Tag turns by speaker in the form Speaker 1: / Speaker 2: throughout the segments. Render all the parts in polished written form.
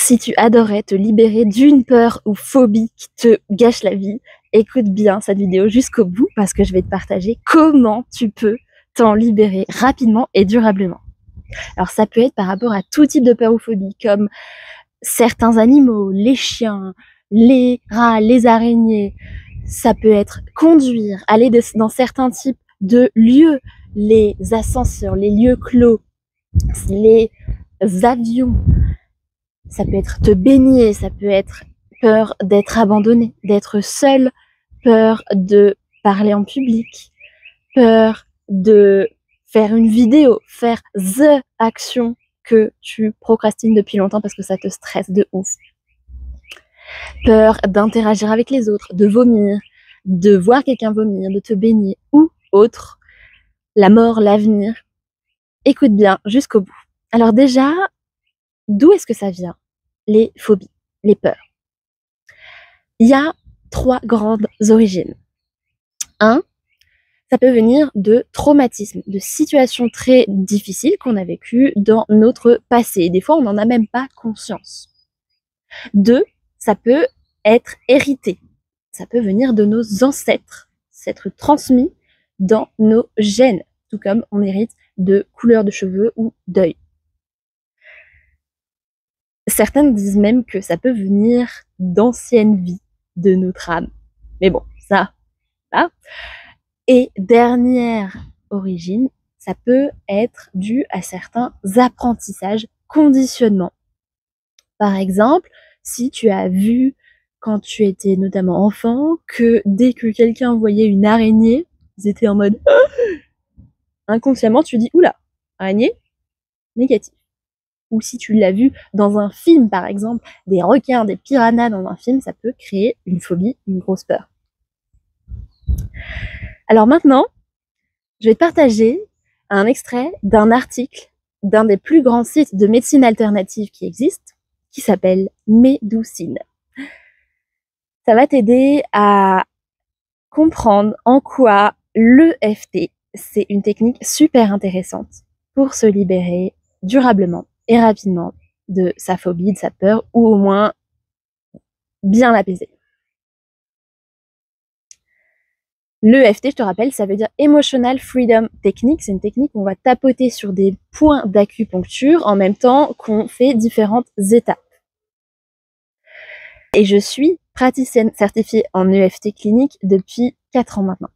Speaker 1: Si tu adorais te libérer d'une peur ou phobie qui te gâche la vie, écoute bien cette vidéo jusqu'au bout parce que je vais te partager comment tu peux t'en libérer rapidement et durablement. Alors ça peut être par rapport à tout type de peur ou phobie, comme certains animaux, les chiens, les rats, les araignées. Ça peut être conduire, aller dans certains types de lieux, les ascenseurs, les lieux clos, les avions. Ça peut être te baigner, ça peut être peur d'être abandonné, d'être seul, peur de parler en public, peur de faire une vidéo, faire the action que tu procrastines depuis longtemps parce que ça te stresse de ouf. Peur d'interagir avec les autres, de vomir, de voir quelqu'un vomir, de te baigner ou autre. La mort, l'avenir. Écoute bien jusqu'au bout. Alors déjà, d'où est-ce que ça vient? Les phobies, les peurs. Il y a 3 grandes origines. 1, ça peut venir de traumatismes, de situations très difficiles qu'on a vécues dans notre passé. Des fois, on n'en a même pas conscience. 2, ça peut être hérité. Ça peut venir de nos ancêtres, s'être transmis dans nos gènes, tout comme on hérite de couleur de cheveux ou d'œil. Certaines disent même que ça peut venir d'anciennes vies de notre âme. Mais bon, ça, là. Et dernière origine, ça peut être dû à certains apprentissages, conditionnements. Par exemple, si tu as vu, quand tu étais notamment enfant, que dès que quelqu'un voyait une araignée, ils étaient en mode inconsciemment, tu dis oula, araignée, négatif. Ou si tu l'as vu dans un film, par exemple, des requins, des piranhas dans un film, ça peut créer une phobie, une grosse peur. Alors maintenant, je vais te partager un extrait d'un article d'un des plus grands sites de médecine alternative qui existent, qui s'appelle Médoucine. Ça va t'aider à comprendre en quoi l'EFT, c'est une technique super intéressante pour se libérer durablement et rapidement de sa phobie, de sa peur, ou au moins bien l'apaiser. L'EFT, je te rappelle, ça veut dire Emotional Freedom Technique. C'est une technique où on va tapoter sur des points d'acupuncture en même temps qu'on fait différentes étapes. Et je suis praticienne certifiée en EFT clinique depuis 4 ans maintenant.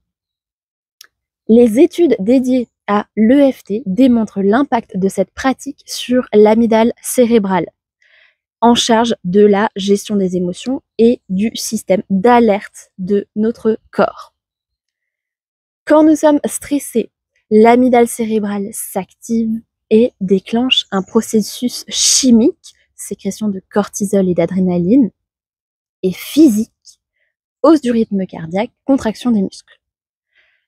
Speaker 1: Les études dédiées à l'EFT démontrent l'impact de cette pratique sur l'amygdale cérébrale, en charge de la gestion des émotions et du système d'alerte de notre corps. Quand nous sommes stressés, l'amygdale cérébrale s'active et déclenche un processus chimique, sécrétion de cortisol et d'adrénaline, et physique, hausse du rythme cardiaque, contraction des muscles.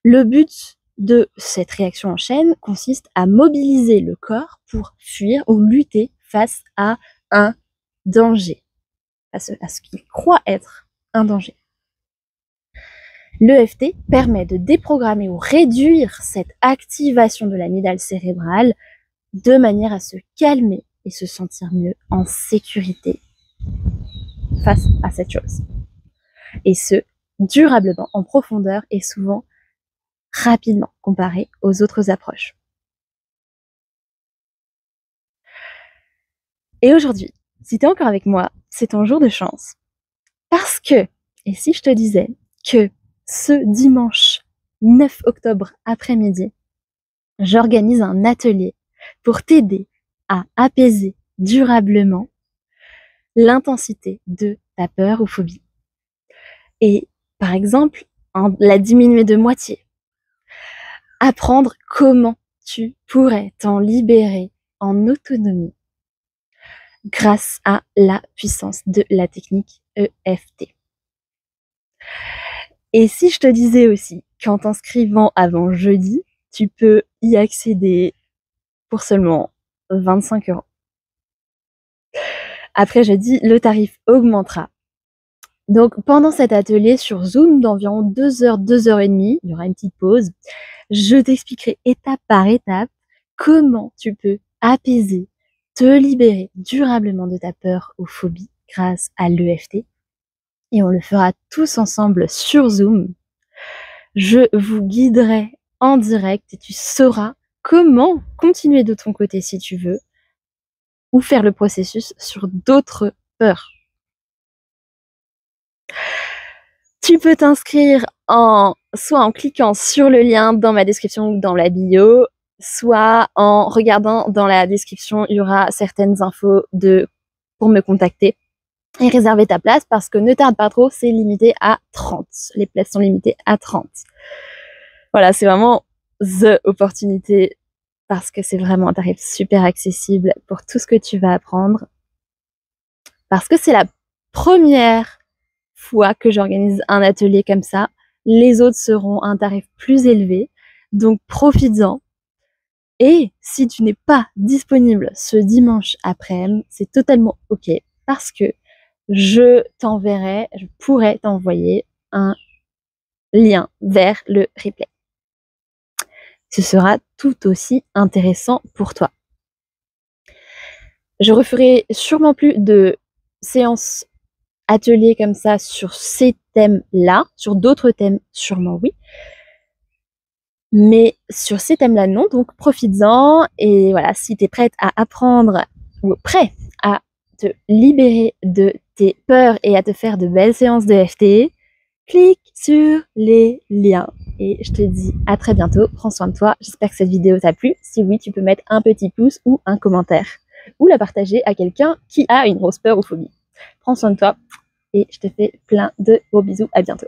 Speaker 1: Le but de cette réaction en chaîne consiste à mobiliser le corps pour fuir ou lutter face à un danger, à ce qu'il croit être un danger. L'EFT permet de déprogrammer ou réduire cette activation de l'amygdale cérébrale de manière à se calmer et se sentir mieux en sécurité face à cette chose. Et ce, durablement, en profondeur et souvent rapidement comparé aux autres approches. Et aujourd'hui, si tu es encore avec moi, c'est ton jour de chance. Parce que, et si je te disais que ce dimanche 9 octobre après-midi, j'organise un atelier pour t'aider à apaiser durablement l'intensité de ta peur ou phobie. Et par exemple, la diminuer de moitié. Apprendre comment tu pourrais t'en libérer en autonomie grâce à la puissance de la technique EFT. Et si je te disais aussi qu'en t'inscrivant avant jeudi, tu peux y accéder pour seulement 25 €. Après jeudi, le tarif augmentera. Donc pendant cet atelier sur Zoom d'environ 2 heures, 2 heures et demie, il y aura une petite pause, je t'expliquerai étape par étape comment tu peux apaiser te libérer durablement de ta peur ou phobie grâce à l'EFT. Et on le fera tous ensemble sur Zoom. Je vous guiderai en direct et tu sauras comment continuer de ton côté si tu veux, ou faire le processus sur d'autres peurs. Tu peux t'inscrire soit en cliquant sur le lien dans ma description ou dans la bio, soit en regardant dans la description, il y aura certaines infos pour me contacter et réserver ta place, parce que ne tarde pas trop, c'est limité à 30. Les places sont limitées à 30. Voilà, c'est vraiment the opportunité, parce que c'est vraiment un tarif super accessible pour tout ce que tu vas apprendre. Parce que c'est la première fois que j'organise un atelier comme ça. Les autres seront à un tarif plus élevé, donc profites-en. Et si tu n'es pas disponible ce dimanche après-midi, c'est totalement ok, parce que je pourrais t'envoyer un lien vers le replay. Ce sera tout aussi intéressant pour toi. Je referai sûrement plus de séances ateliers comme ça sur ces thèmes-là, sur d'autres thèmes sûrement oui, mais sur ces thèmes-là non, donc profites-en. Et voilà, si tu es prête à apprendre ou prêt à te libérer de tes peurs et à te faire de belles séances de FT, clique sur les liens. Et je te dis à très bientôt, prends soin de toi, j'espère que cette vidéo t'a plu. Si oui, tu peux mettre un petit pouce ou un commentaire, ou la partager à quelqu'un qui a une grosse peur ou phobie. Prends soin de toi et je te fais plein de gros bisous, à bientôt.